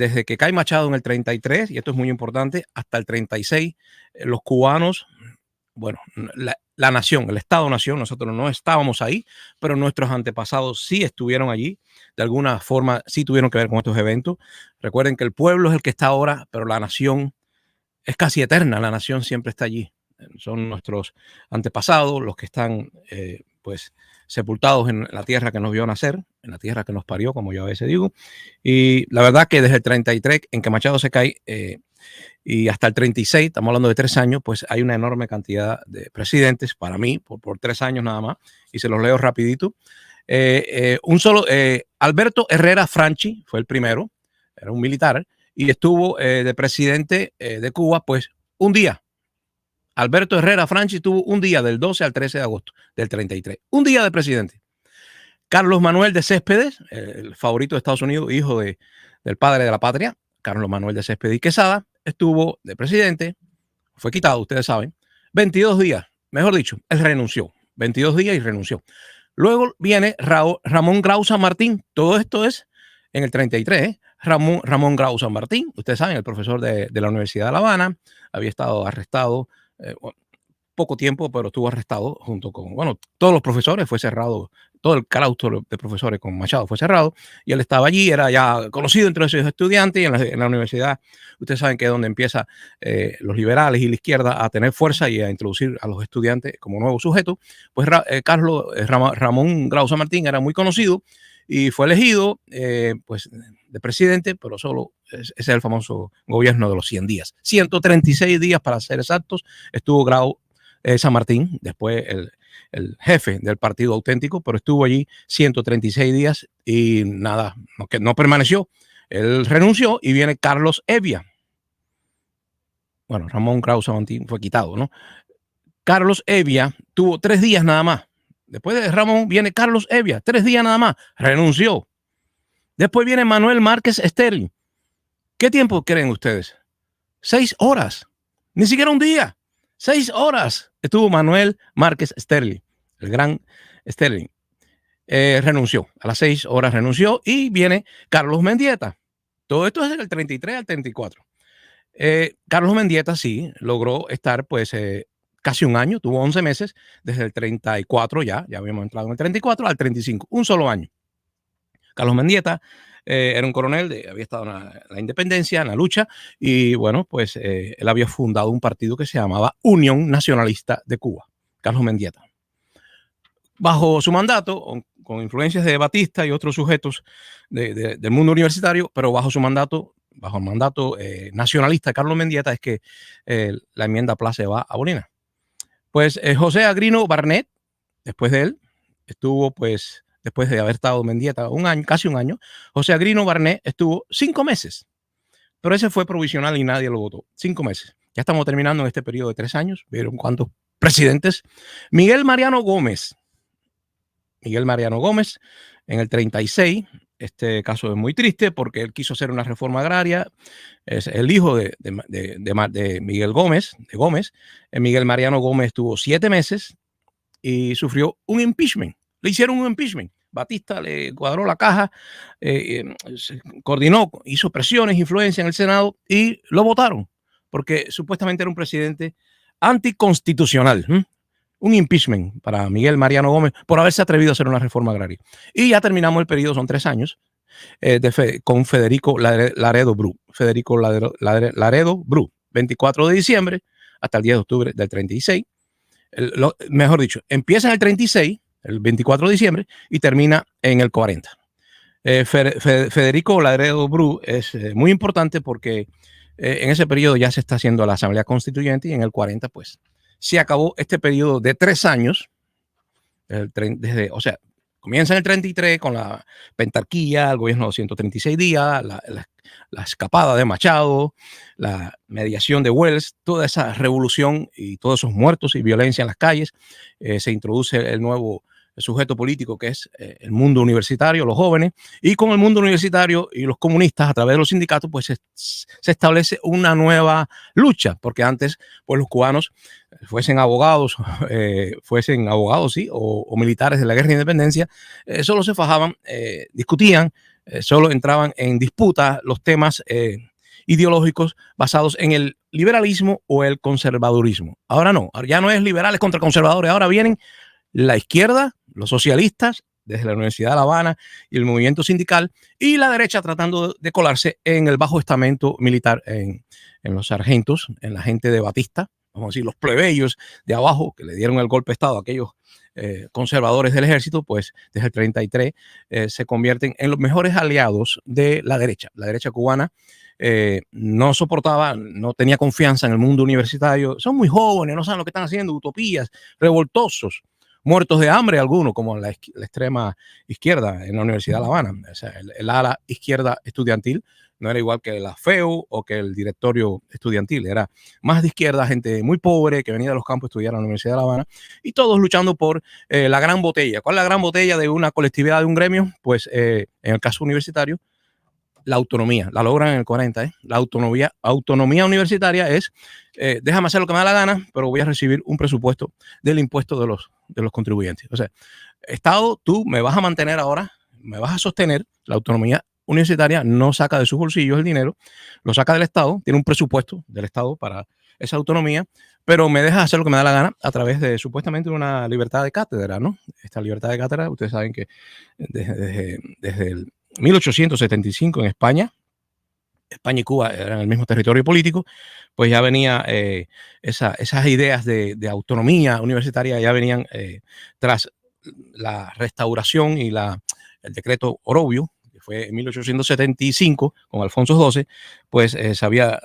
desde que cae Machado en el 33, y esto es muy importante, hasta el 36, los cubanos, bueno, la nación, el Estado-nación, nosotros no estábamos ahí, pero nuestros antepasados sí estuvieron allí, de alguna forma sí tuvieron que ver con estos eventos. Recuerden que el pueblo es el que está ahora, pero la nación es casi eterna, la nación siempre está allí. Son nuestros antepasados los que están, pues, sepultados en la tierra que nos vio nacer, en la tierra que nos parió, como yo a veces digo. Y la verdad que desde el 33, en que Machado se cae, y hasta el 36, estamos hablando de 3 años, pues hay una enorme cantidad de presidentes, para mí, por 3 años nada más, y se los leo rapidito. Alberto Herrera Franchi fue el primero, era un militar, y estuvo de presidente de Cuba, pues, un día. Alberto Herrera Franchi tuvo un día del 12 al 13 de agosto del 33. Un día de presidente. Carlos Manuel de Céspedes, el favorito de Estados Unidos, hijo del padre de la patria, Carlos Manuel de Céspedes y Quesada, estuvo de presidente, fue quitado, ustedes saben, 22 días, mejor dicho, él renunció, 22 días y renunció. Luego viene Ramón Grau San Martín, todo esto es en el 33, ¿eh? Ramón Grau San Martín, ustedes saben, el profesor de la Universidad de La Habana, había estado arrestado poco tiempo, pero estuvo arrestado junto con, bueno, todos los profesores, fue cerrado, todo el claustro de profesores con Machado fue cerrado, y él estaba allí, era ya conocido entre esos estudiantes, y en la universidad, ustedes saben que es donde empieza los liberales y la izquierda a tener fuerza y a introducir a los estudiantes como nuevos sujetos. Pues Ramón Grau San Martín era muy conocido, y fue elegido, pues, de presidente, pero solo ese es el famoso gobierno de los 100 días. 136 días para ser exactos, estuvo Grau San Martín, después el jefe del Partido Auténtico, pero estuvo allí 136 días y nada, no permaneció. Él renunció y viene Carlos Evia. Bueno, Ramón Grau San Martín fue quitado, ¿no? Carlos Evia tuvo 3 días nada más. Después de Ramón viene Carlos Evia, 3 días nada más, renunció. Después viene Manuel Márquez Sterling. ¿Qué tiempo creen ustedes? 6 horas, ni siquiera un día. 6 horas estuvo Manuel Márquez Sterling, el gran Sterling. Renunció, a las 6 horas renunció, y viene Carlos Mendieta. Todo esto es del 33 al 34. Carlos Mendieta sí logró estar, pues, casi un año, tuvo 11 meses, desde el 34 ya habíamos entrado en el 34 al 35, un solo año. Carlos Mendieta era un coronel, había estado en la independencia, en la lucha, y bueno, pues él había fundado un partido que se llamaba Unión Nacionalista de Cuba, Carlos Mendieta. Bajo su mandato, con influencias de Batista y otros sujetos del mundo universitario, pero bajo el mandato nacionalista de Carlos Mendieta, es que la enmienda PLA se va a abolir. Pues José Agrino Barnett, después de él, estuvo, pues, después de haber estado Mendieta un año, casi un año, José Agrino Barnett estuvo 5 meses, pero ese fue provisional y nadie lo votó. 5 meses. Ya estamos terminando en este periodo de 3 años. ¿Vieron cuántos presidentes? Miguel Mariano Gómez, en el 36. Este caso es muy triste porque él quiso hacer una reforma agraria. Es el hijo de Miguel Gómez, Miguel Mariano Gómez estuvo 7 meses y sufrió un impeachment. Le hicieron un impeachment. Batista le cuadró la caja, coordinó, hizo presiones, influencia en el Senado y lo votaron porque supuestamente era un presidente anticonstitucional. Un impeachment para Miguel Mariano Gómez por haberse atrevido a hacer una reforma agraria. Y ya terminamos el periodo, son 3 años, con Federico Laredo Bru. 24 de diciembre hasta el 10 de octubre del 36. Mejor dicho, empieza en el 36, el 24 de diciembre, y termina en el 40. Federico Laredo Bru es muy importante porque en ese periodo ya se está haciendo la Asamblea Constituyente, y en el 40, pues, se acabó este periodo de 3 años, o sea, comienza en el 33 con la pentarquía, el gobierno de 136 días, la escapada de Machado, la mediación de Wells, toda esa revolución y todos esos muertos y violencia en las calles. Se introduce el nuevo sujeto político que es el mundo universitario, los jóvenes, y con el mundo universitario y los comunistas a través de los sindicatos, pues se establece una nueva lucha, porque antes, pues, los cubanos fuesen abogados, sí, o militares de la guerra de independencia, solo se fajaban, discutían, solo entraban en disputa los temas ideológicos basados en el liberalismo o el conservadurismo. Ahora no, ya no es liberales contra conservadores, ahora vienen la izquierda, los socialistas, desde la Universidad de La Habana y el movimiento sindical, y la derecha tratando de colarse en el bajo estamento militar, en los sargentos, en la gente de Batista, vamos a decir, los plebeyos de abajo que le dieron el golpe de Estado a aquellos conservadores del ejército, pues desde el 33 se convierten en los mejores aliados de la derecha cubana. No soportaba, no tenía confianza en el mundo universitario. Son muy jóvenes, no saben lo que están haciendo, utopías, revoltosos, muertos de hambre algunos, como la extrema izquierda en la Universidad de La Habana. O sea, el ala izquierda estudiantil no era igual que la FEU o que el directorio estudiantil, era más de izquierda, gente muy pobre que venía de los campos a estudiar a la Universidad de La Habana, y todos luchando por la gran botella. ¿Cuál es la gran botella de una colectividad, de un gremio? Pues en el caso universitario, la autonomía, la logran en el 40. La autonomía universitaria es, déjame hacer lo que me da la gana, pero voy a recibir un presupuesto del impuesto de los contribuyentes. O sea, Estado, tú me vas a mantener ahora, me vas a sostener. La autonomía universitaria no saca de sus bolsillos el dinero, lo saca del Estado, tiene un presupuesto del Estado para esa autonomía, pero me deja hacer lo que me da la gana a través de supuestamente una libertad de cátedra, ¿no? Esta libertad de cátedra, ustedes saben que desde el 1875 en España y Cuba eran el mismo territorio político, pues ya venía esas ideas de autonomía universitaria, ya venían tras la restauración y el decreto Orobio, que fue en 1875 con Alfonso XII, pues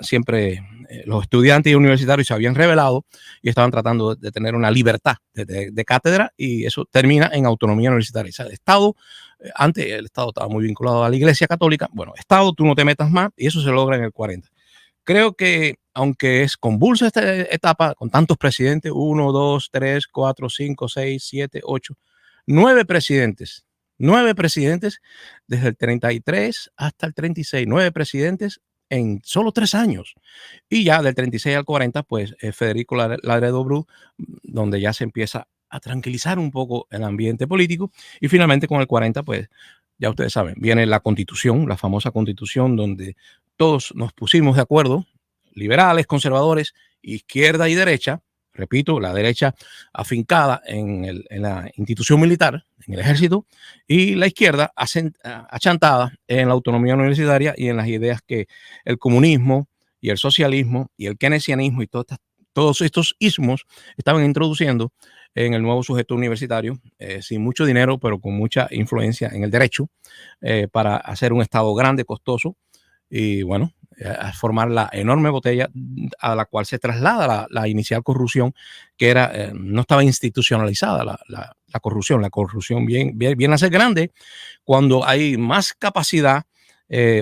siempre los estudiantes universitarios se habían rebelado y estaban tratando de tener una libertad de cátedra, y eso termina en autonomía universitaria. O sea, el Estado, antes el Estado estaba muy vinculado a la Iglesia Católica. Bueno, Estado, tú no te metas más, y eso se logra en el 40. Creo que, aunque es convulsa esta etapa, con tantos presidentes, 1, 2, 3, 4, 5, 6, 7, 8, 9 presidentes desde el 33 hasta el 36, 9 presidentes en solo 3 años. Y ya del 36 al 40, pues Federico Laredo Bru, donde ya se empieza a tranquilizar un poco el ambiente político, y finalmente con el 40, pues ya ustedes saben, viene la Constitución, la famosa Constitución, donde todos nos pusimos de acuerdo, liberales, conservadores, izquierda y derecha. Repito, la derecha afincada en la institución militar, en el ejército, y la izquierda achantada en la autonomía universitaria y en las ideas que el comunismo y el socialismo y el keynesianismo y todos estos ismos estaban introduciendo en el nuevo sujeto universitario, sin mucho dinero, pero con mucha influencia en el derecho, para hacer un Estado grande, costoso, y bueno, a formar la enorme botella a la cual se traslada la inicial corrupción, que era, no estaba institucionalizada la corrupción. La corrupción viene a ser grande cuando hay más capacidad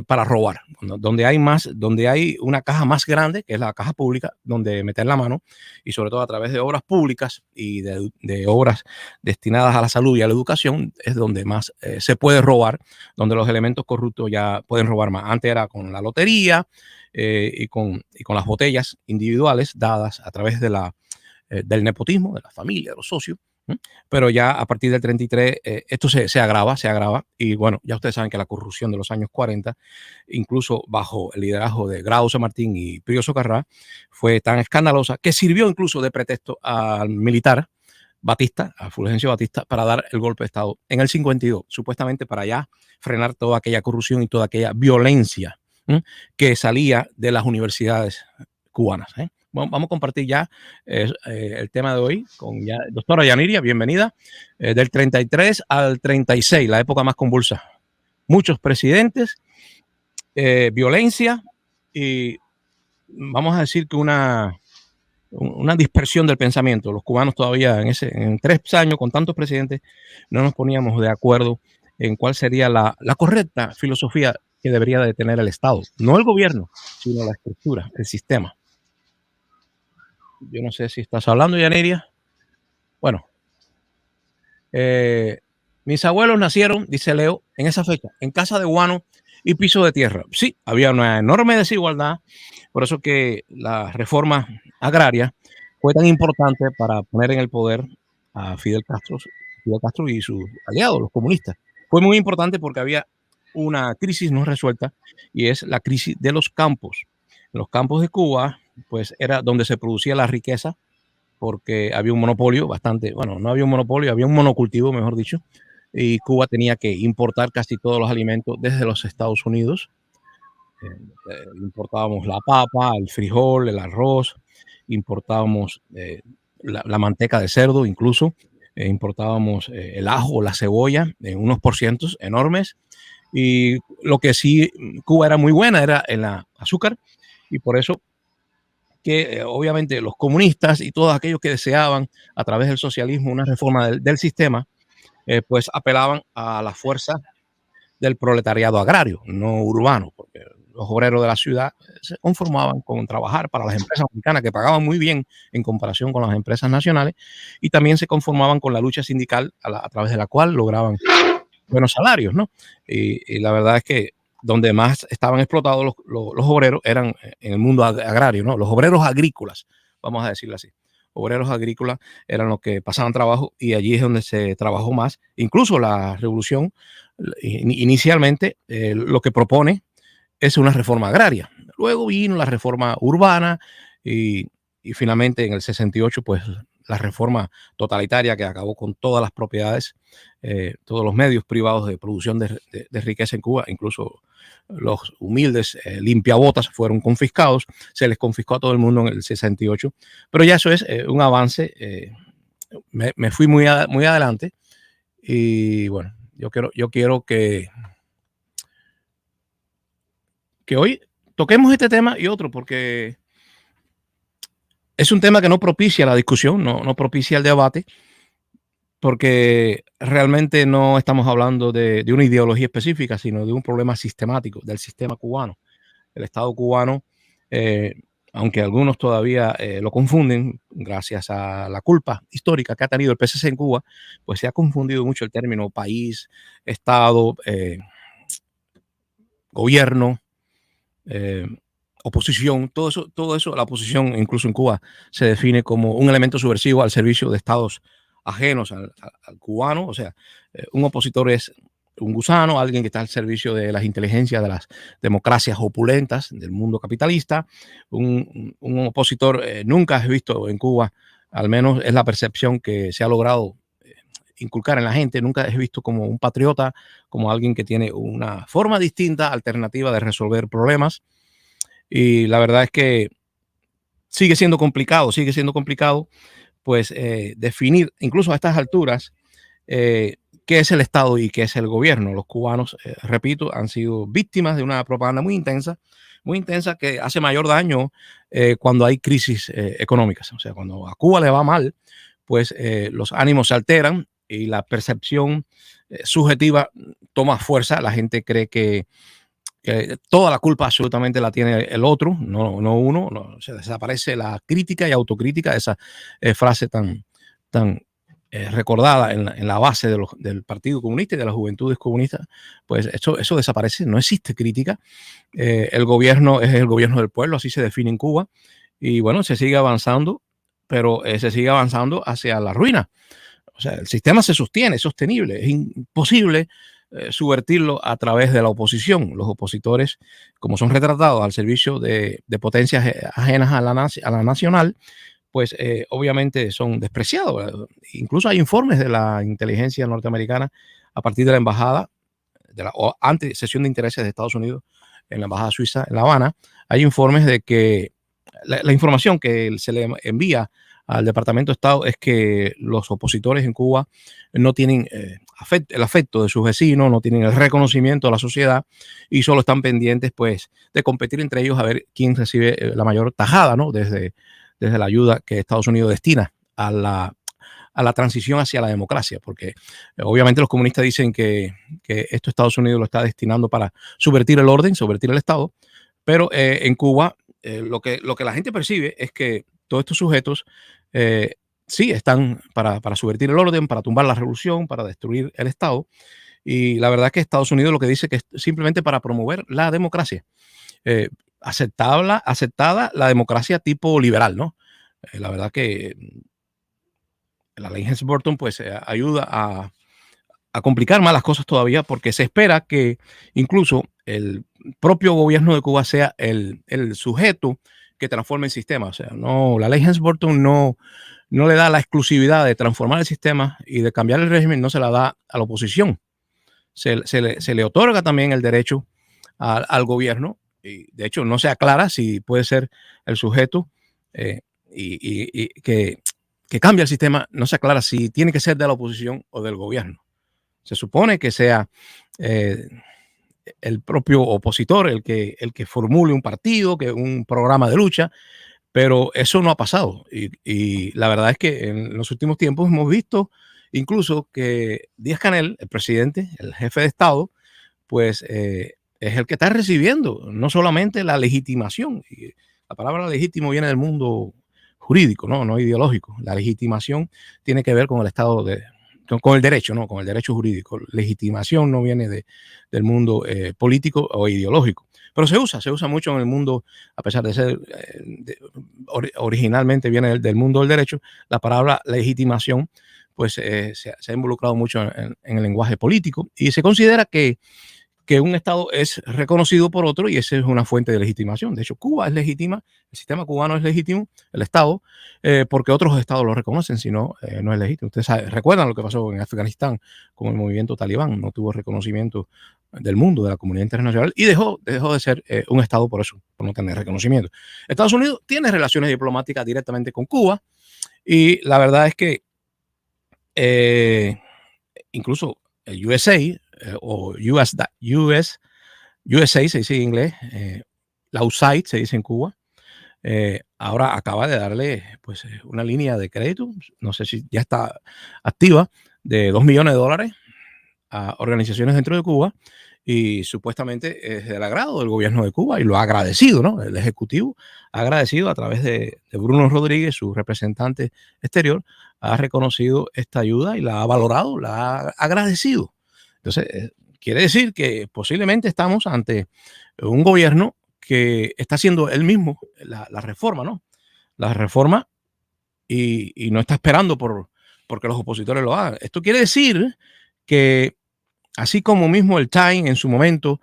para robar, donde hay una caja más grande, que es la caja pública, donde meter la mano, y sobre todo a través de obras públicas y de obras destinadas a la salud y a la educación, es donde más se puede robar, donde los elementos corruptos ya pueden robar más. Antes era con la lotería y con las botellas individuales dadas a través del nepotismo, de la familia, de los socios. Pero ya a partir del 33 esto se agrava, y bueno, ya ustedes saben que la corrupción de los años 40, incluso bajo el liderazgo de Grau San Martín y Pío Socarrá, fue tan escandalosa que sirvió incluso de pretexto al militar Batista, a Fulgencio Batista, para dar el golpe de Estado en el 52, supuestamente para ya frenar toda aquella corrupción y toda aquella violencia que salía de las universidades cubanas. Vamos a compartir ya el tema de hoy con doctora Yaniria, bienvenida. Del 33 al 36, la época más convulsa. Muchos presidentes, violencia y vamos a decir que una dispersión del pensamiento. Los cubanos todavía en 3 años con tantos presidentes no nos poníamos de acuerdo en cuál sería la correcta filosofía que debería de tener el Estado. No el gobierno, sino la estructura, el sistema. Yo no sé si estás hablando, Yaniria. Bueno, mis abuelos nacieron, dice Leo, en esa fecha, en casa de guano y piso de tierra. Sí, había una enorme desigualdad, por eso que la reforma agraria fue tan importante para poner en el poder a Fidel Castro y sus aliados, los comunistas. Fue muy importante porque había una crisis no resuelta y es la crisis de los campos. En los campos de Cuba, pues era donde se producía la riqueza porque había un monopolio bastante, bueno, no había un monopolio, había un monocultivo, mejor dicho, y Cuba tenía que importar casi todos los alimentos desde los Estados Unidos. Importábamos la papa, el frijol, el arroz, importábamos la manteca de cerdo, incluso importábamos el ajo, la cebolla, en unos porcientos enormes. Y lo que sí, Cuba era muy buena era en la azúcar, y por eso que obviamente los comunistas y todos aquellos que deseaban a través del socialismo una reforma del sistema, pues apelaban a la fuerza del proletariado agrario, no urbano, porque los obreros de la ciudad se conformaban con trabajar para las empresas americanas que pagaban muy bien en comparación con las empresas nacionales, y también se conformaban con la lucha sindical a través de la cual lograban buenos salarios, ¿no? Y la verdad es que donde más estaban explotados los obreros eran en el mundo agrario, ¿no? Los obreros agrícolas, vamos a decirlo así. Obreros agrícolas eran los que pasaban trabajo y allí es donde se trabajó más. Incluso la revolución, inicialmente, lo que propone es una reforma agraria. Luego vino la reforma urbana y, y finalmente en el 68, pues la reforma totalitaria que acabó con todas las propiedades, todos los medios privados de producción de riqueza en Cuba, incluso los humildes limpiabotas fueron confiscados, se les confiscó a todo el mundo en el 68, pero ya eso es un avance, me fui muy adelante y bueno, yo quiero que hoy toquemos este tema y otro, porque es un tema que no propicia la discusión, no propicia el debate, porque realmente no estamos hablando de una ideología específica, sino de un problema sistemático del sistema cubano. El Estado cubano, eh, aunque algunos todavía lo confunden, gracias a la culpa histórica que ha tenido el PCC en Cuba, pues se ha confundido mucho el término país, Estado, gobierno, eh, oposición, todo eso, la oposición incluso en Cuba se define como un elemento subversivo al servicio de estados ajenos al cubano, o sea, un opositor es un gusano, alguien que está al servicio de las inteligencias de las democracias opulentas del mundo capitalista. Un opositor nunca he visto en Cuba, al menos es la percepción que se ha logrado inculcar en la gente, nunca he visto como un patriota, como alguien que tiene una forma distinta, alternativa de resolver problemas. Y la verdad es que sigue siendo complicado, pues definir, incluso a estas alturas, qué es el Estado y qué es el gobierno. Los cubanos, repito, han sido víctimas de una propaganda muy intensa que hace mayor daño cuando hay crisis económicas. O sea, cuando a Cuba le va mal, pues los ánimos se alteran y la percepción subjetiva toma fuerza. La gente cree que toda la culpa absolutamente la tiene el otro, no uno. No, se desaparece la crítica y autocrítica, esa frase tan recordada en la base del Partido Comunista y de las juventudes comunistas. Pues eso desaparece, no existe crítica. El gobierno es el gobierno del pueblo, así se define en Cuba, y bueno, se sigue avanzando, pero se sigue avanzando hacia la ruina. O sea, el sistema se sostiene, es sostenible, es imposible subvertirlo a través de la oposición. Los opositores, como son retratados al servicio de potencias ajenas a la nacional, pues obviamente son despreciados. Incluso hay informes de la inteligencia norteamericana a partir de la embajada, o ante sesión de intereses de Estados Unidos en la embajada suiza en La Habana, hay informes de que la información que se le envía al Departamento de Estado es que los opositores en Cuba no tienen el afecto de sus vecinos, no tienen el reconocimiento de la sociedad y solo están pendientes pues de competir entre ellos a ver quién recibe la mayor tajada, ¿no? Desde la ayuda que Estados Unidos destina a la transición hacia la democracia, porque obviamente los comunistas dicen que esto Estados Unidos lo está destinando para subvertir el orden, subvertir el Estado, pero en Cuba lo que la gente percibe es que todos estos sujetos sí están para subvertir el orden, para tumbar la revolución, para destruir el Estado, y la verdad es que Estados Unidos lo que dice que es simplemente para promover la democracia. Aceptada la democracia tipo liberal, ¿no? La verdad que la ley Helms-Burton pues ayuda a complicar más las cosas todavía, porque se espera que incluso el propio gobierno de Cuba sea el sujeto que transforme el sistema. O sea, no, la ley Helms-Burton no le da la exclusividad de transformar el sistema y de cambiar el régimen, no se la da a la oposición. Se le otorga también el derecho al gobierno, y de hecho no se aclara si puede ser el sujeto eh, y que cambia el sistema, no se aclara si tiene que ser de la oposición o del gobierno. Se supone que sea eh, el propio opositor el que formule un partido, que un programa de lucha, pero eso no ha pasado. Y la verdad es que en los últimos tiempos hemos visto incluso que Díaz-Canel, el presidente, el jefe de Estado, pues es el que está recibiendo no solamente la legitimación. Y la palabra legítimo viene del mundo jurídico, no ideológico. La legitimación tiene que ver con el Estado con el derecho, no, con el derecho jurídico. Legitimación no viene del mundo político o ideológico. Pero se usa mucho en el mundo, a pesar de ser, originalmente viene del mundo del derecho, la palabra legitimación, pues se ha involucrado mucho en el lenguaje político y se considera que un Estado es reconocido por otro y esa es una fuente de legitimación. De hecho, Cuba es legítima, el sistema cubano es legítimo, el Estado, porque otros Estados lo reconocen, si no, no es legítimo. Ustedes recuerdan lo que pasó en Afganistán con el movimiento talibán, no tuvo reconocimiento del mundo, de la comunidad internacional, y dejó de ser un Estado por eso, por no tener reconocimiento. Estados Unidos tiene relaciones diplomáticas directamente con Cuba y la verdad es que incluso el USA o USA se dice en inglés, la USAID se dice en Cuba, ahora acaba de darle pues una línea de crédito, no sé si ya está activa, de $2 millones a organizaciones dentro de Cuba y supuestamente es del agrado del gobierno de Cuba y lo ha agradecido, ¿no? El Ejecutivo ha agradecido a través de Bruno Rodríguez, su representante exterior, ha reconocido esta ayuda y la ha valorado, la ha agradecido. Entonces, quiere decir que posiblemente estamos ante un gobierno que está haciendo él mismo la reforma, ¿no? La reforma y no está esperando porque los opositores lo hagan. Esto quiere decir que así como mismo el Time en su momento,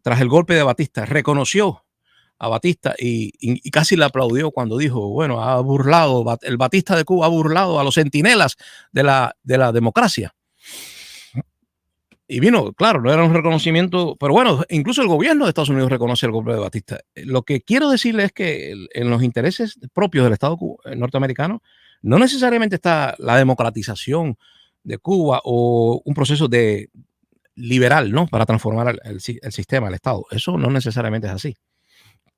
tras el golpe de Batista, reconoció a Batista y casi le aplaudió cuando dijo, bueno, el Batista de Cuba ha burlado a los centinelas de la democracia. Y vino, claro, no era un reconocimiento, pero bueno, incluso el gobierno de Estados Unidos reconoce el golpe de Batista. Lo que quiero decirle es que en los intereses propios del Estado norteamericano no necesariamente está la democratización de Cuba o un proceso de liberal, ¿no? Para transformar el sistema, el Estado. Eso no necesariamente es así.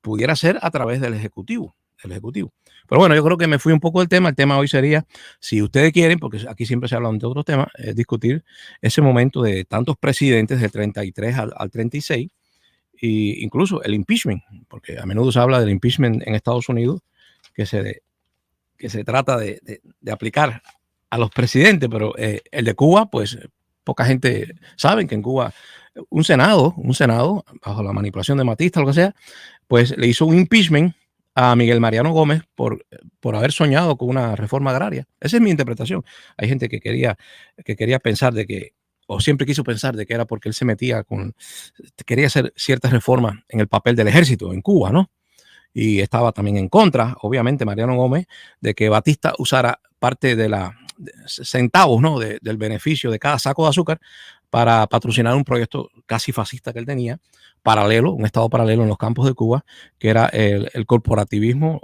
Pudiera ser a través del Ejecutivo. Pero bueno, yo creo que me fui un poco del tema. El tema hoy sería, si ustedes quieren, porque aquí siempre se habla de otros temas, discutir ese momento de tantos presidentes del 33 al 36 e incluso el impeachment, porque a menudo se habla del impeachment en Estados Unidos, que se trata de aplicar a los presidentes, pero el de Cuba, pues poca gente sabe que en Cuba un Senado, bajo la manipulación de Batista o lo que sea, pues le hizo un impeachment a Miguel Mariano Gómez por haber soñado con una reforma agraria. Esa es mi interpretación. Hay gente que quería pensar de que, o siempre quiso pensar de que era porque él se metía quería hacer ciertas reformas en el papel del ejército en Cuba, ¿no? Y estaba también en contra, obviamente, Mariano Gómez, de que Batista usara parte de centavos, ¿no? del beneficio de cada saco de azúcar para patrocinar un proyecto casi fascista que él tenía, paralelo, un estado paralelo en los campos de Cuba, que era el corporativismo,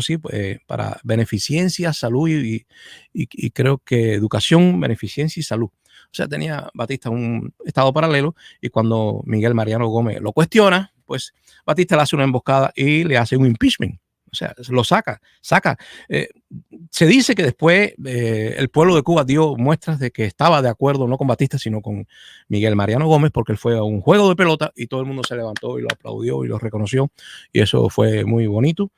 sí, para beneficencia, salud y creo que educación, beneficencia y salud. O sea, tenía Batista un estado paralelo y cuando Miguel Mariano Gómez lo cuestiona, pues Batista le hace una emboscada y le hace un impeachment. O sea, lo saca. Se dice que después el pueblo de Cuba dio muestras de que estaba de acuerdo no con Batista, sino con Miguel Mariano Gómez, porque él fue a un juego de pelota y todo el mundo se levantó y lo aplaudió y lo reconoció. Y eso fue muy bonito,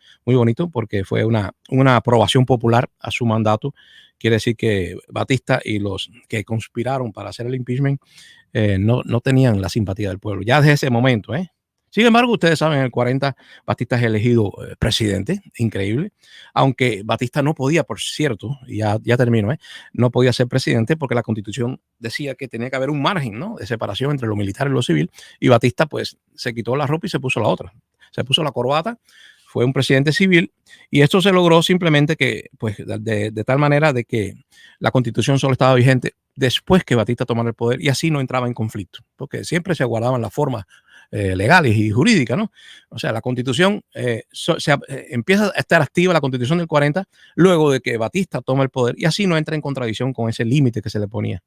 porque fue una aprobación popular a su mandato. Quiere decir que Batista y los que conspiraron para hacer el impeachment no tenían la simpatía del pueblo. Ya desde ese momento, Sin embargo, ustedes saben, en el 40 Batista es elegido presidente, increíble, aunque Batista no podía, por cierto, y ya termino, no podía ser presidente porque la Constitución decía que tenía que haber un margen, ¿no?, de separación entre lo militar y lo civil, y Batista pues se quitó la ropa y se puso la otra, se puso la corbata, fue un presidente civil, y esto se logró simplemente que, pues, de tal manera de que la Constitución solo estaba vigente después que Batista tomara el poder, y así no entraba en conflicto, porque siempre se guardaban las formas legales y jurídicas, ¿no? O sea, la Constitución empieza a estar activa, la Constitución del 40, luego de que Batista toma el poder, y así no entra en contradicción con ese límite que se le ponía.